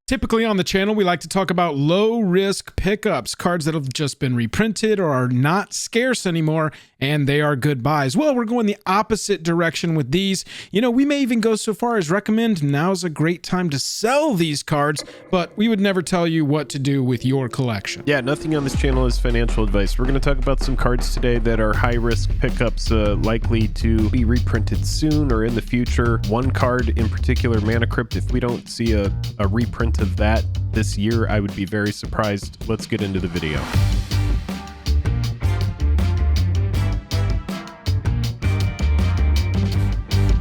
Typically on the channel, we like to talk about low-risk pickups, cards that have just been reprinted or are not scarce anymore, and they are good buys. Well, we're going the opposite direction with these. You know, we may even go so far as recommend now's a great time to sell these cards, but we would never tell you what to do with your collection. Yeah, nothing on this channel is financial advice. We're going to talk about some cards today that are high-risk pickups, likely to be reprinted soon or in the future. One card in particular, Mana Crypt, if we don't see a reprint of that this year, I would be very surprised. Let's get into the video.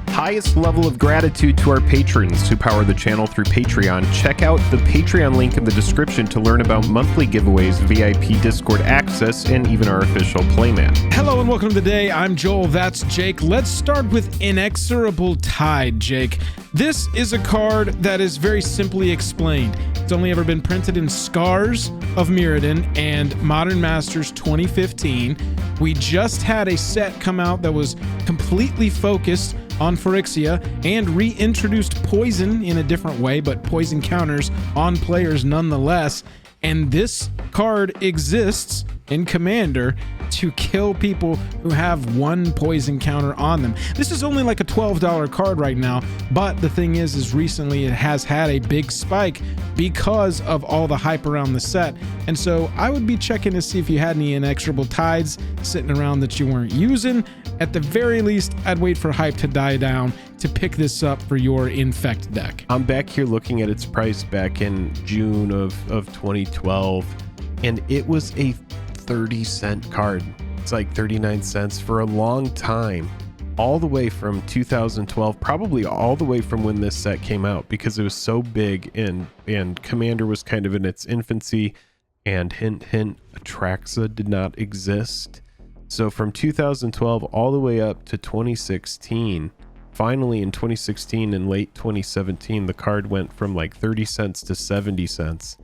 Highest level of gratitude to our patrons who power the channel through Patreon. Check out the Patreon link in the description to learn about monthly giveaways, VIP Discord access, and even our official playmat. Hello and welcome to the day. I'm Joel, that's Jake. Let's start with Inexorable Tide, Jake. This is a card that is very simply explained. It's only ever been printed in Scars of Mirrodin and Modern Masters 2015. We just had a set come out that was completely focused on Phyrexia and reintroduced poison in a different way, but poison counters on players nonetheless. And this card exists in Commander to kill people who have one poison counter on them. This is only like a $12 card right now, but the thing is recently it has had a big spike because of all the hype around the set. And so I would be checking to see if you had any Inexorable Tides sitting around that you weren't using. At the very least, I'd wait for hype to die down to pick this up for your Infect deck. I'm back here looking at its price back in June of 2012, and it was a 30-cent card. It's like 39 cents for a long time, all the way from 2012, probably all the way from when this set came out, because it was so big and Commander was kind of in its infancy, and hint, Atraxa did not exist. So from 2012 all the way up to 2016, finally in 2016 and late 2017, the card went from like 30 cents to 70 cents.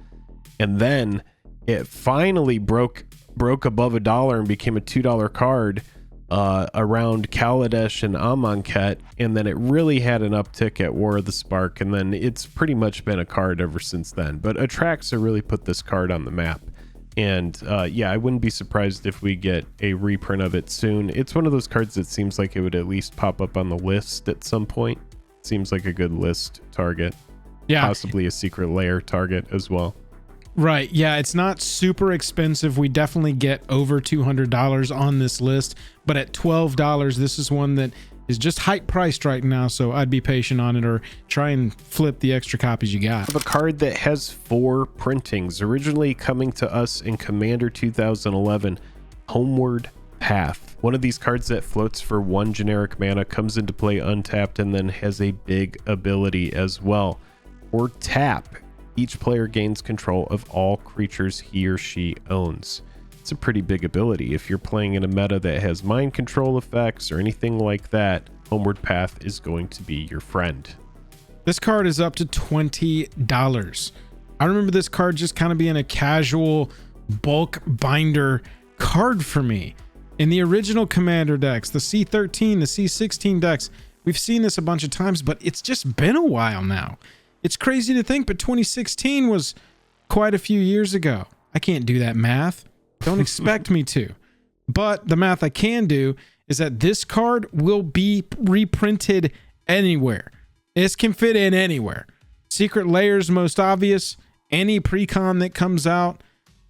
And then it finally broke above $1 and became a $2 card around Kaladesh and Amonkhet. And then it really had an uptick at War of the Spark. And then it's pretty much been a card ever since then. But Atraxa really put this card on the map. And yeah, I wouldn't be surprised if we get a reprint of it soon. It's one of those cards that seems like it would at least pop up on the list at some point. Seems like a good list target. Yeah. Possibly a secret lair target as well. Right. Yeah, it's not super expensive. We definitely get over $200 on this list. But at $12, this is one that is just hype priced right now, so I'd be patient on it or try and flip the extra copies you got. I have a card that has 4 printings, originally coming to us in Commander 2011, Homeward Path. One of these cards that floats for 1 generic mana, comes into play untapped, and then has a big ability as well. Or tap, each player gains control of all creatures he or she owns. It's a pretty big ability. If you're playing in a meta that has mind control effects or anything like that, Homeward Path is going to be your friend. This card is up to $20. I remember this card just kind of being a casual bulk binder card for me. In the original Commander decks, the C13, the C16 decks, we've seen this a bunch of times, but it's just been a while now. It's crazy to think, but 2016 was quite a few years ago. I can't do that math. Don't expect me to. But the math I can do is that this card will be reprinted anywhere. This can fit in anywhere. Secret Lairs, most obvious. Any precon that comes out.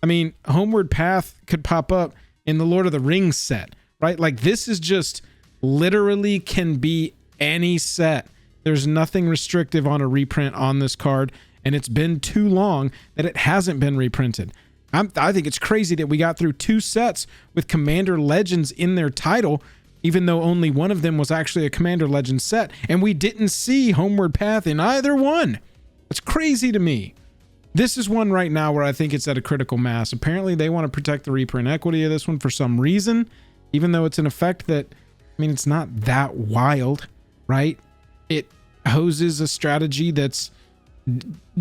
I mean, Homeward Path could pop up in the Lord of the Rings set, right? Like, this is just literally can be any set. There's nothing restrictive on a reprint on this card, and it's been too long that it hasn't been reprinted. I think it's crazy that we got through 2 sets with Commander Legends in their title, even though only one of them was actually a Commander Legends set, and we didn't see Homeward Path in either one. It's crazy to me. This is one right now where I think it's at a critical mass. Apparently, they want to protect the reprint equity of this one for some reason, even though it's an effect that, I mean, it's not that wild, right? It hoses a strategy that's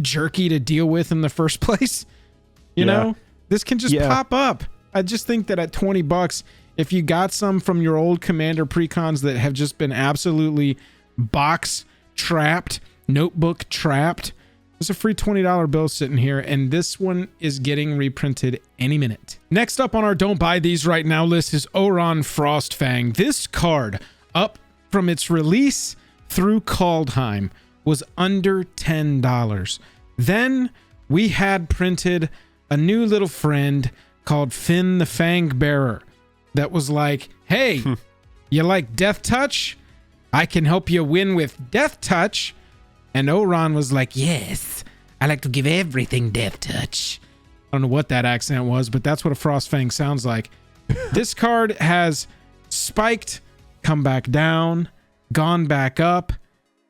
jerky to deal with in the first place. You know, this can just pop up. I just think that at $20, if you got some from your old Commander precons that have just been absolutely box trapped, notebook trapped, There's a free $20 bill sitting here, and this one is getting reprinted any minute. Next up on our don't buy these right now list is Ohran Frostfang. This card, up from its release through Kaldheim, was under $10. Then we had printed a new little friend called Finn the Fang Bearer that was like, hey, you like Death Touch? I can help you win with Death Touch. And Ohran was like, yes, I like to give everything Death Touch. I don't know what that accent was, but that's what a Frostfang sounds like. This card has spiked, come back down, gone back up.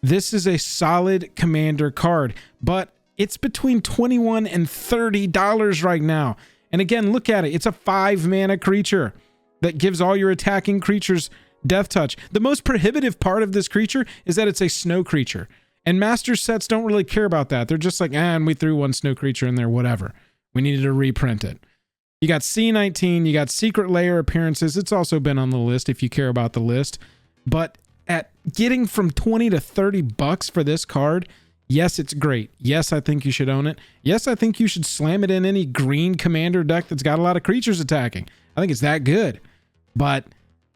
This is a solid commander card, but it's between $21 and $30 right now. And again, look at it. It's a 5-mana creature that gives all your attacking creatures Death Touch. The most prohibitive part of this creature is that it's a snow creature. And master sets don't really care about that. They're just like, and we threw one snow creature in there, whatever. We needed to reprint it. You got C19, you got Secret Lair appearances. It's also been on the list if you care about the list. But at getting from 20 to 30 bucks for this card, yes, it's great. Yes, I think you should own it. Yes, I think you should slam it in any green commander deck that's got a lot of creatures attacking. I think it's that good. But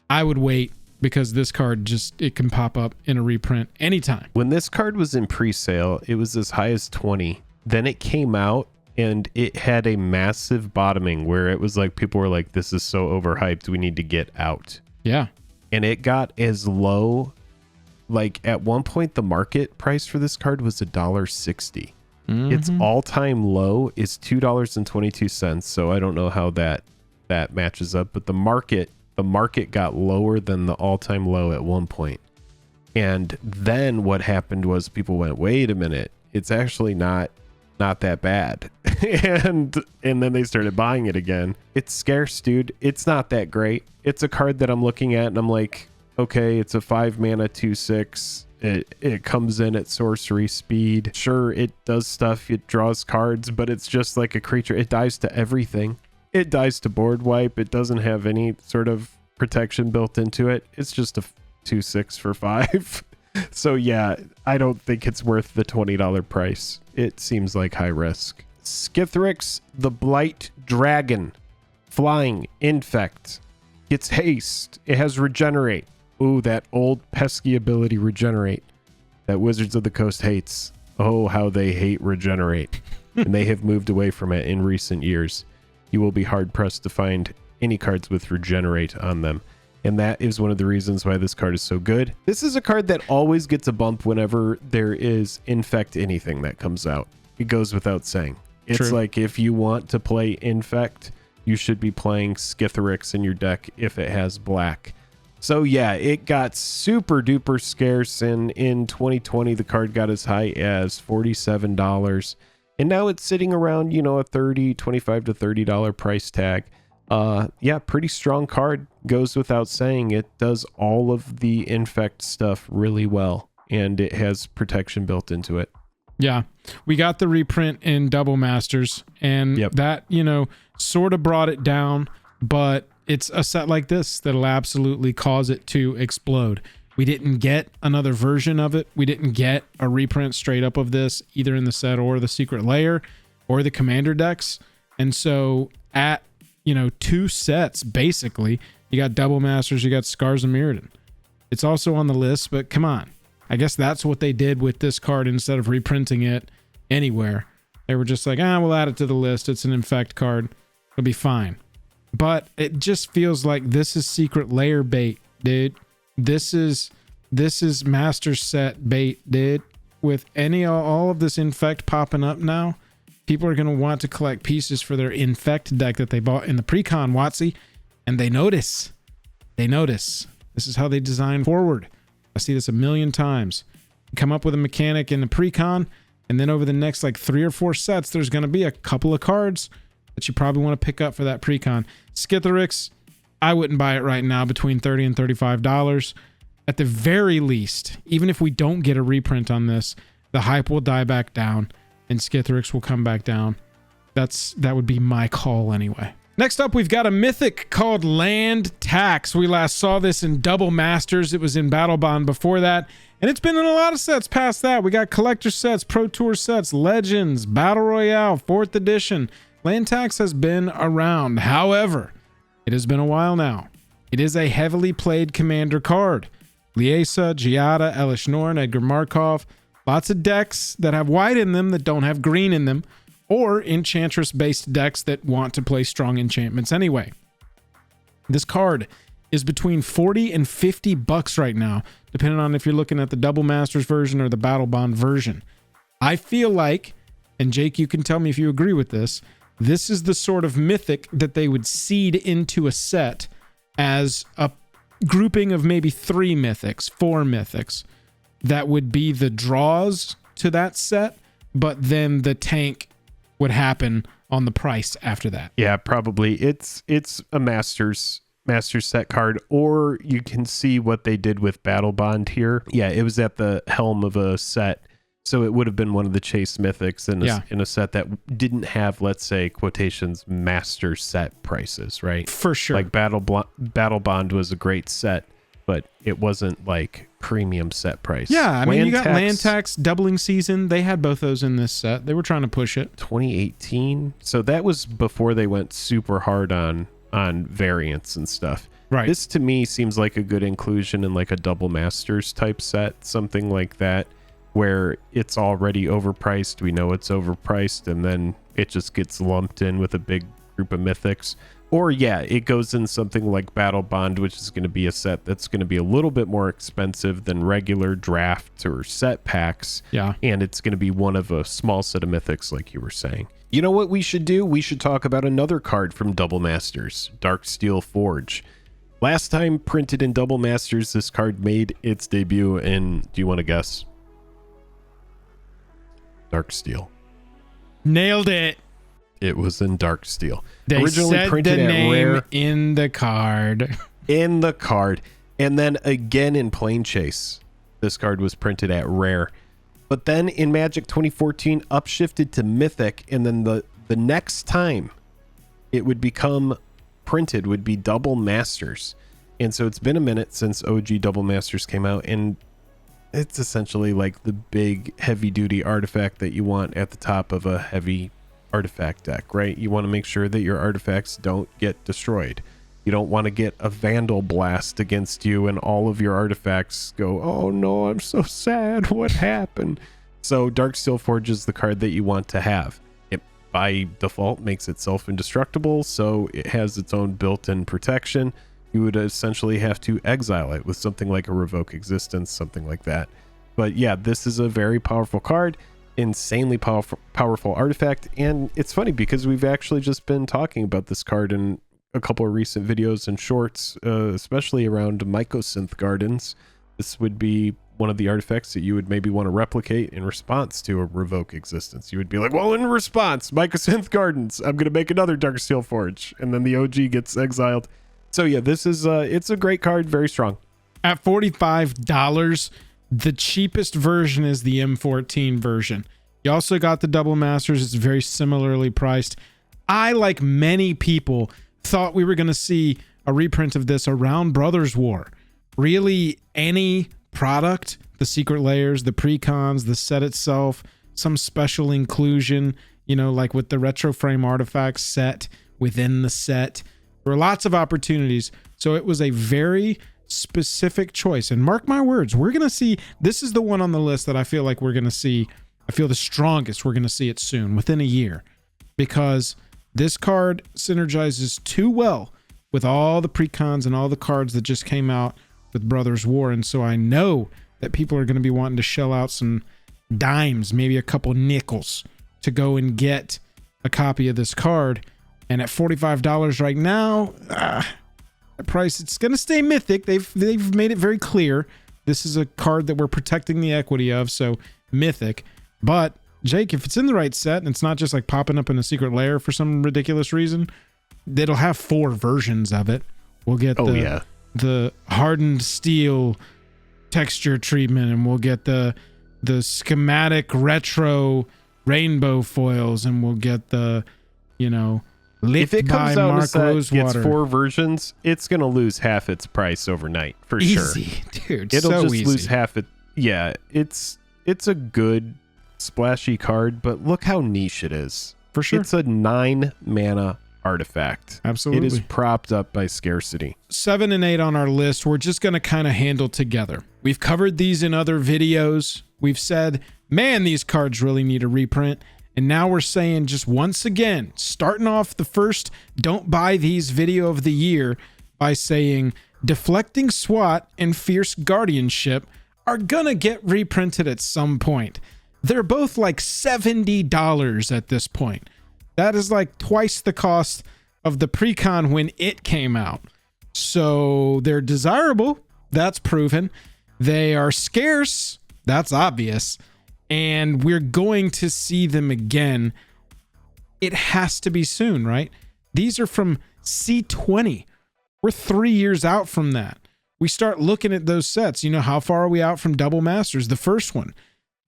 I would wait because this card it can pop up in a reprint anytime. When this card was in pre-sale, it was as high as 20. Then it came out and it had a massive bottoming where it was like people were like, this is so overhyped, we need to get out. Yeah. And it got as low, like at one point the market price for this card was $1.60. Its all-time low is $2.22. So I don't know how that matches up, but the market got lower than the all-time low at one point. And then what happened was people went, wait a minute, it's actually not that bad. and then they started buying it again. It's scarce, dude. It's not that great. It's a card that I'm looking at and I'm like, okay, it's a 5-mana 2/6. It comes in at sorcery speed. Sure, it does stuff, it draws cards, but it's just like a creature. It dies to everything. It dies to board wipe. It doesn't have any sort of protection built into it. It's just a 2/6 for 5. So yeah, I don't think it's worth the $20 price. It seems like high risk. Skithiryx, the Blight Dragon. Flying, infect. Gets haste. It has regenerate. Ooh, that old pesky ability, regenerate, that Wizards of the Coast hates. Oh, how they hate regenerate. And they have moved away from it in recent years. You will be hard pressed to find any cards with regenerate on them. And that is one of the reasons why this card is so good. This is a card that always gets a bump whenever there is infect anything that comes out. It goes without saying. It's True. like if you want to play infect, you should be playing Skithiryx in your deck if it has black. So yeah, it got super duper scarce, and in 2020 the card got as high as $47. And now it's sitting around, a $25 to $30 price tag. Yeah, pretty strong card. Goes without saying. It does all of the infect stuff really well, and it has protection built into it. Yeah, we got the reprint in Double Masters, and that, sort of brought it down, but it's a set like this that'll absolutely cause it to explode. We didn't get another version of it. We didn't get a reprint straight up of this, either in the set or the Secret Lair or the Commander decks. And so at, 2 sets, basically, you got Double Masters, you got Scars of Mirrodin. It's also on the list, but come on. I guess that's what they did with this card instead of reprinting it anywhere. They were just like, we'll add it to the list. It's an infect card. It'll be fine. But it just feels like this is Secret Lair bait, dude. This is Master Set bait, dude. With all of this infect popping up now, people are going to want to collect pieces for their infect deck that they bought in the pre-con, WotC, and they notice. This is how they design forward. I see this a million times. You come up with a mechanic in the pre-con, and then over the next 3 or 4 sets, there's going to be a couple of cards that you probably want to pick up for that pre-con. Skithiryx, I wouldn't buy it right now, between $30 and $35. At the very least, even if we don't get a reprint on this, the hype will die back down and Skithiryx will come back down. That would be my call anyway. Next up, we've got a mythic called Land Tax. We last saw this in Double Masters. It was in Battle Bond before that, and it's been in a lot of sets past that. We got collector sets, Pro Tour sets, Legends, Battle Royale, 4th Edition. Land Tax has been around. However, it has been a while now. It is a heavily played commander card. Liesa, Giada, Elish Norn, Edgar Markov. Lots of decks that have white in them that don't have green in them, or Enchantress-based decks that want to play strong enchantments anyway. This card is between 40 and 50 bucks right now, depending on if you're looking at the Double Masters version or the Battle Bond version. I feel like, and Jake, you can tell me if you agree with this, this is the sort of mythic that they would seed into a set as a grouping of maybe 3 mythics, 4 mythics, that would be the draws to that set, but then the tank would happen on the price after that. Yeah, probably. It's a Masters set card, or you can see what they did with Battle Bond here. Yeah, it was at the helm of a set, so it would have been one of the Chase Mythics in a set that didn't have, let's say, quotations, master set prices, right? For sure. Like Battle Bond was a great set, but it wasn't like premium set price. Yeah, I mean, you got Land Tax, Doubling Season. They had both those in this set. They were trying to push it. 2018. So that was before they went super hard on variants and stuff. Right. This to me seems like a good inclusion in like a Double Masters type set, something like that, where it's already overpriced. We know it's overpriced, and then it just gets lumped in with a big group of mythics. Or yeah, it goes in something like Battle Bond, which is going to be a set that's going to be a little bit more expensive than regular drafts or set packs. Yeah. And it's going to be one of a small set of mythics, like you were saying. You know what we should do? We should talk about another card from Double Masters, Darksteel Forge. Last time printed in Double Masters, this card made its debut in, do you want to guess? Darksteel. Nailed it. It was in Darksteel. They originally said printed the at name Rare in the card. in the card, and then again in Plane Chase. This card was printed at Rare, but then in Magic 2014 upshifted to Mythic, and then the next time it would become printed would be Double Masters. And so it's been a minute since OG Double Masters came out, and it's essentially like the big heavy duty artifact that you want at the top of a heavy artifact deck, right? You want to make sure that your artifacts don't get destroyed. You don't want to get a Vandal Blast against you and all of your artifacts go, oh no, I'm so sad, what happened? So Darksteel Forge is the card that you want to have. It by default makes it self-indestructible, so it has its own built-in protection. You would essentially have to exile it with something like a Revoke Existence, something like that. But yeah, this is a very powerful card, insanely powerful artifact, and it's funny because we've actually just been talking about this card in a couple of recent videos and shorts, especially around Mycosynth Gardens. This would be one of the artifacts that you would maybe want to replicate in response to a Revoke Existence. You would be like, well, in response, Mycosynth Gardens, I'm going to make another Darksteel Forge, and then the OG gets exiled. So yeah, this is it's a great card, very strong. At $45, the cheapest version is the M14 version. You also got the Double Masters. It's very similarly priced. I, like many people, thought we were going to see a reprint of this around Brothers War. Really, any product, the secret layers, the precons, the set itself, some special inclusion, you know, like with the retro frame artifacts set within the set. There were lots of opportunities. So it was a very specific choice. And mark my words, we're going to see, this is the one on the list that I feel like we're going to see, I feel the strongest we're going to see it soon, within a year. Because this card synergizes too well with all the precons and all the cards that just came out with Brothers War. And so I know that people are going to be wanting to shell out some dimes, maybe a couple nickels, to go and get a copy of this card. And at $45 right now, the price, it's going to stay mythic. They've made it very clear. This is a card that we're protecting the equity of, so mythic. But Jake, if it's in the right set and it's not just like popping up in a secret lair for some ridiculous reason, it'll have 4 versions of it. We'll get the hardened steel texture treatment, and we'll get the schematic retro rainbow foils, and we'll get the, you know, Licked If it comes by out Mark a set, gets Rosewater. 4 versions, it's going to lose half its price overnight for sure. Easy, dude. It'll so just easy. lose half it. Yeah, it's a good splashy card, but look how niche it is. For sure. It's a 9 mana artifact. Absolutely. It is propped up by scarcity. 7 and 8 on our list, we're just going to kind of handle together. We've covered these in other videos. We've said, man, these cards really need a reprint. And now we're saying, just once again, starting off the first Don't Buy These video of the year by saying Deflecting SWAT and Fierce Guardianship are going to get reprinted at some point. They're both like $70 at this point. That is like twice the cost of the pre-con when it came out. So they're desirable. That's proven. They are scarce. That's obvious. And we're going to see them again. It has to be soon, right? These are from C20. We're 3 years out from that. We start looking at those sets. You know, how far are we out from Double Masters? The first one.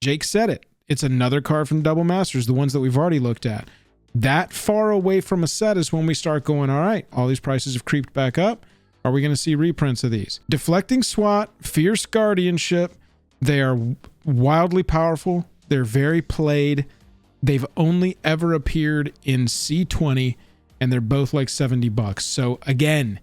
Jake said it. It's another card from Double Masters, the ones that we've already looked at. That far away from a set is when we start going, all right, all these prices have creeped back up. Are we going to see reprints of these? Deflecting SWAT, Fierce Guardianship, they are wildly powerful. They're very played. They've only ever appeared in C20, and they're both like $70. So again,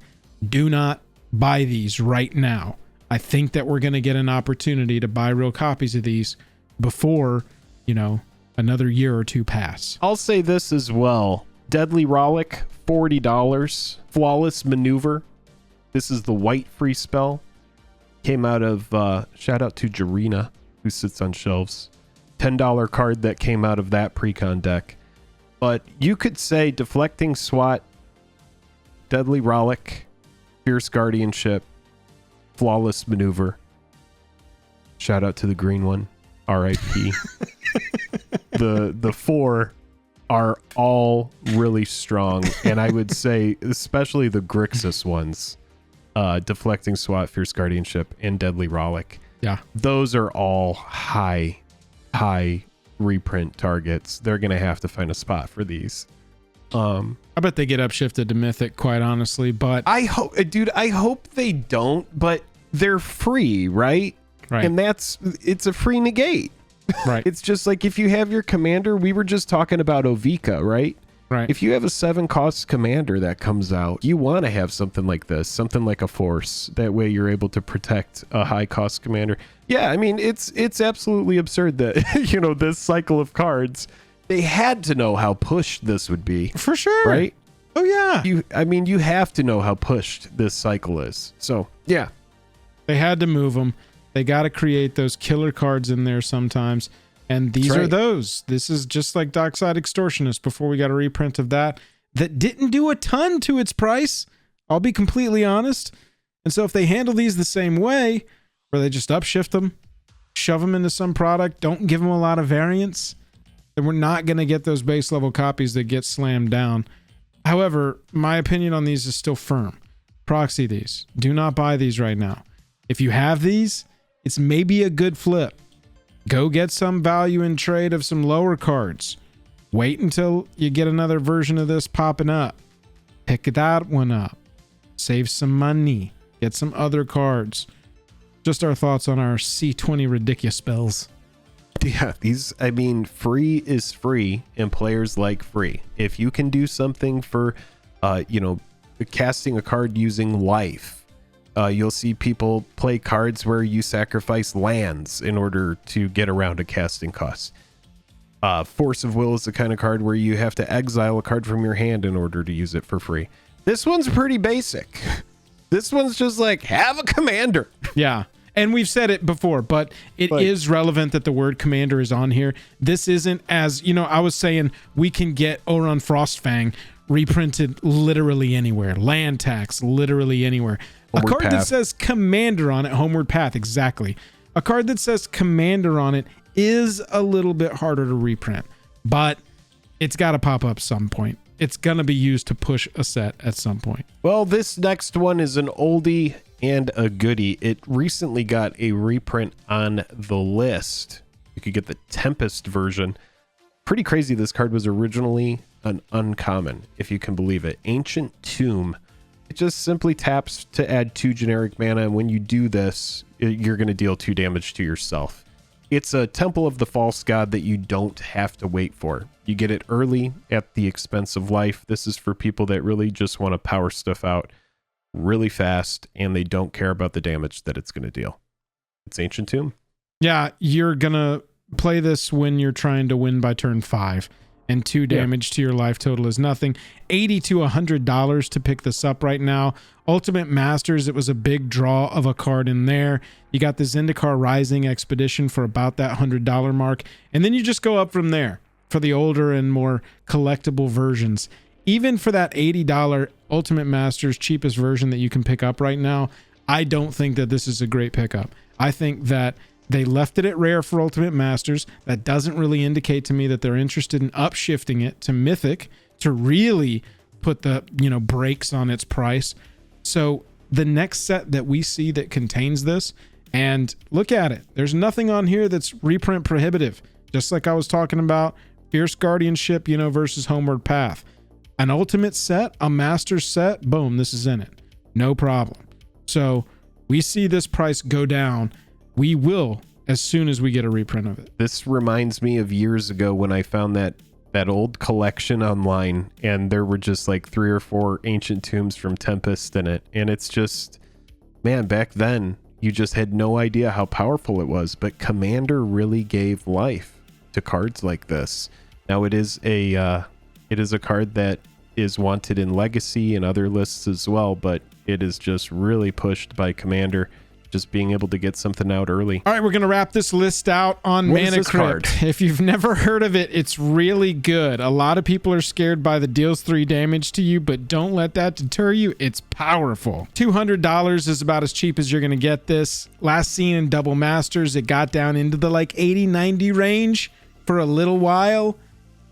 do not buy these right now. I think that we're going to get an opportunity to buy real copies of these before, you know, another year or two pass. I'll say this as well. Deadly Rollick, $40. Flawless Maneuver. This is the white free spell. Came out of, shout out to Jarena, who sits on shelves. $10 card that came out of that pre-con deck. But you could say Deflecting SWAT, Deadly Rollick, Fierce Guardianship, Flawless Maneuver. Shout out to the green one. R.I.P. The 4 are all really strong, and I would say especially the Grixis ones, Deflecting SWAT, Fierce Guardianship, and Deadly Rollick. Yeah, those are all high reprint targets. They're gonna have to find a spot for these. I bet they get upshifted to Mythic, quite honestly, but I hope they don't, but they're free, right? Right. And it's a free negate. Right. It's just like if you have your commander, we were just talking about Ovika, right? Right. If you have a 7 cost commander that comes out, you want to have something like this, something like a force. That way you're able to protect a high cost commander. Yeah, I mean, it's absolutely absurd that, you know, this cycle of cards, they had to know how pushed this would be. For sure. Right? Oh, yeah. You have to know how pushed this cycle is. So, yeah. They had to move them. They got to create those killer cards in there sometimes. And these are those. This is just like Dockside Extortionist before we got a reprint of that didn't do a ton to its price. I'll be completely honest. And so if they handle these the same way, where they just upshift them, shove them into some product, don't give them a lot of variance, then we're not going to get those base level copies that get slammed down. However, my opinion on these is still firm. Proxy these. Do not buy these right now. If you have these, it's maybe a good flip. Go get some value in trade of some lower cards. Wait until you get another version of this popping up. Pick that one up. Save some money. Get some other cards. Just our thoughts on our C20 ridiculous spells. Yeah, free is free, and players like free. If you can do something for, casting a card using life, you'll see people play cards where you sacrifice lands in order to get around a casting cost. Force of Will is the kind of card where you have to exile a card from your hand in order to use it for free. This one's pretty basic. This one's just like, have a commander. Yeah. And we've said it before, but it is relevant that the word commander is on here. This isn't as, I was saying we can get Ohran Frostfang reprinted literally anywhere. Land tax, literally anywhere. A card that says commander on it, Homeward Path, exactly. A card that says commander on it is a little bit harder to reprint, but it's got to pop up some point. It's going to be used to push a set at some point. Well, this next one is an oldie and a goodie. It recently got a reprint on the list. You could get the Tempest version. pretty crazy. This card was originally an uncommon, if you can believe it. Ancient Tomb. It just simply taps to add 2 generic mana, and when you do this, you're going to deal 2 damage to yourself. It's a Temple of the False God that you don't have to wait for. You get it early at the expense of life. This is for people that really just want to power stuff out really fast, and they don't care about the damage that it's going to deal. It's Ancient Tomb. Yeah, you're going to play this when you're trying to win by turn 5, and 2 damage to your life total is nothing. $80 to $100 to pick this up right now. Ultimate Masters, it was a big draw of a card in there. You got the Zendikar Rising Expedition for about that $100 mark, and then you just go up from there for the older and more collectible versions. Even for that $80 Ultimate Masters cheapest version that you can pick up right now, I don't think that this is a great pickup. I think that they left it at rare for Ultimate Masters. That doesn't really indicate to me that they're interested in upshifting it to Mythic to really put the, brakes on its price. So the next set that we see that contains this, and look at it, there's nothing on here that's reprint prohibitive. Just like I was talking about Fierce Guardianship, versus Homeward Path. An Ultimate set, a Master set, boom, this is in it. No problem. So we see this price go down. We will as soon as we get a reprint of it. This reminds me of years ago when I found that old collection online, and there were just like 3 or 4 Ancient Tombs from Tempest in it. And it's just, man, back then you just had no idea how powerful it was. But Commander really gave life to cards like this. Now it is a card that is wanted in Legacy and other lists as well, but it is just really pushed by Commander, just being able to get something out early. All right, we're going to wrap this list out on Mana Crypt. If you've never heard of it, it's really good. A lot of people are scared by the deals 3 damage to you, but don't let that deter you. It's powerful. $200 is about as cheap as you're going to get this. Last seen in Double Masters, it got down into the 80-90 range for a little while,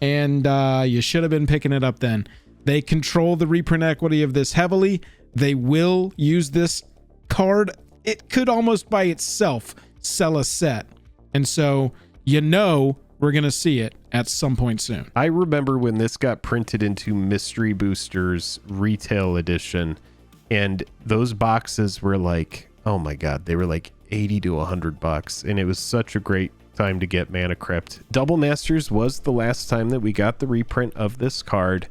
and you should have been picking it up then. They control the reprint equity of this heavily. They will use this card. It could almost by itself sell a set. And so, we're going to see it at some point soon. I remember when this got printed into Mystery Boosters Retail Edition, and those boxes were like, oh my God, they were like $80 to $100. And it was such a great time to get Mana Crypt. Double Masters was the last time that we got the reprint of this card.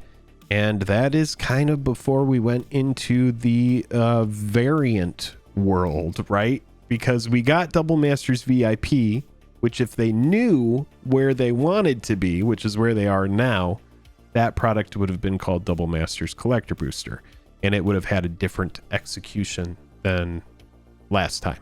And that is kind of before we went into the variant world, right? Because we got Double Masters VIP, which if they knew where they wanted to be, which is where they are now, that product would have been called Double Masters Collector Booster, and it would have had a different execution than last time.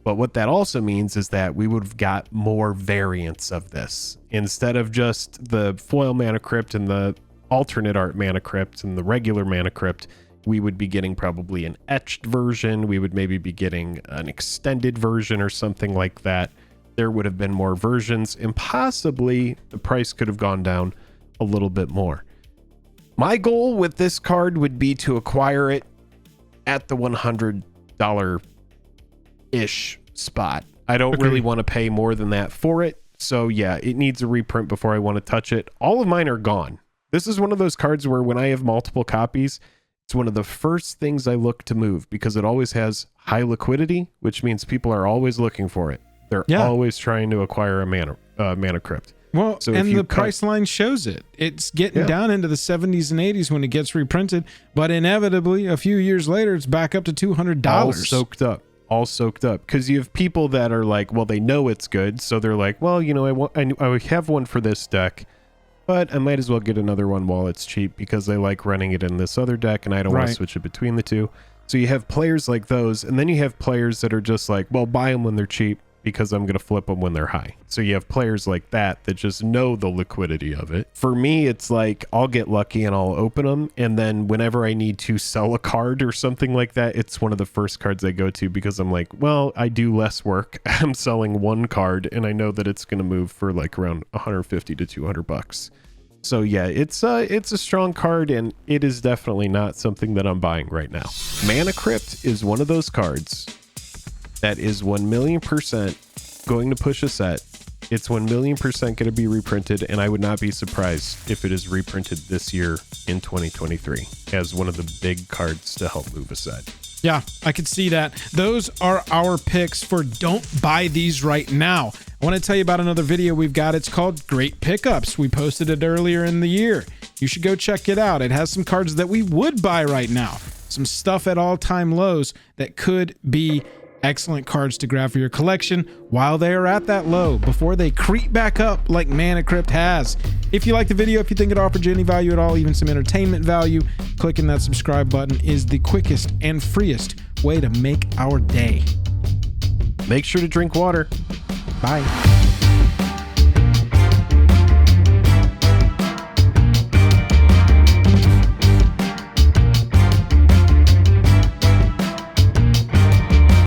But what that also means is that we would have got more variants of this. Instead of just the foil Mana Crypt and the alternate art Mana Crypt and the regular Mana Crypt, we would be getting probably an etched version. We would maybe be getting an extended version or something like that. There would have been more versions, and possibly the price could have gone down a little bit more. My goal with this card would be to acquire it at the $100-ish spot. I don't really want to pay more than that for it. So yeah, it needs a reprint before I want to touch it. All of mine are gone. This is one of those cards where when I have multiple copies, it's one of the first things I look to move because it always has high liquidity, which means people are always looking for it. They're always trying to acquire a Mana Crypt. Well, so and the price line shows it. It's getting down into the 70s and 80s when it gets reprinted, but inevitably, a few years later, it's back up to $200. All soaked up. Because you have people that are like, well, they know it's good, so they're like, well, I have one for this deck, but I might as well get another one while it's cheap because I like running it in this other deck and I don't want to switch it between the two. So you have players like those, and then you have players that are just like, well, buy them when they're cheap because I'm going to flip them when they're high. So you have players like that just know the liquidity of it. For me, it's like I'll get lucky and I'll open them, and then whenever I need to sell a card or something like that, it's one of the first cards I go to because I'm like, well, I do less work. I'm selling one card and I know that it's going to move for like around 150 to 200 bucks. So yeah, it's a strong card, and it is definitely not something that I'm buying right now. Mana Crypt is one of those cards that is 1,000,000% going to push a set. It's 1,000,000% going to be reprinted, and I would not be surprised if it is reprinted this year in 2023 as one of the big cards to help move aside. Yeah, I could see that. Those are our picks for don't buy these right now. I want to tell you about another video we've got. It's called Great Pickups. We posted it earlier in the year. You should go check it out. It has some cards that we would buy right now. Some stuff at all-time lows that could be excellent cards to grab for your collection while they are at that low before they creep back up like Mana Crypt has. If you like the video, if you think it offered you any value at all, even some entertainment value, clicking that subscribe button is the quickest and freest way to make our day. Make sure to drink water. Bye.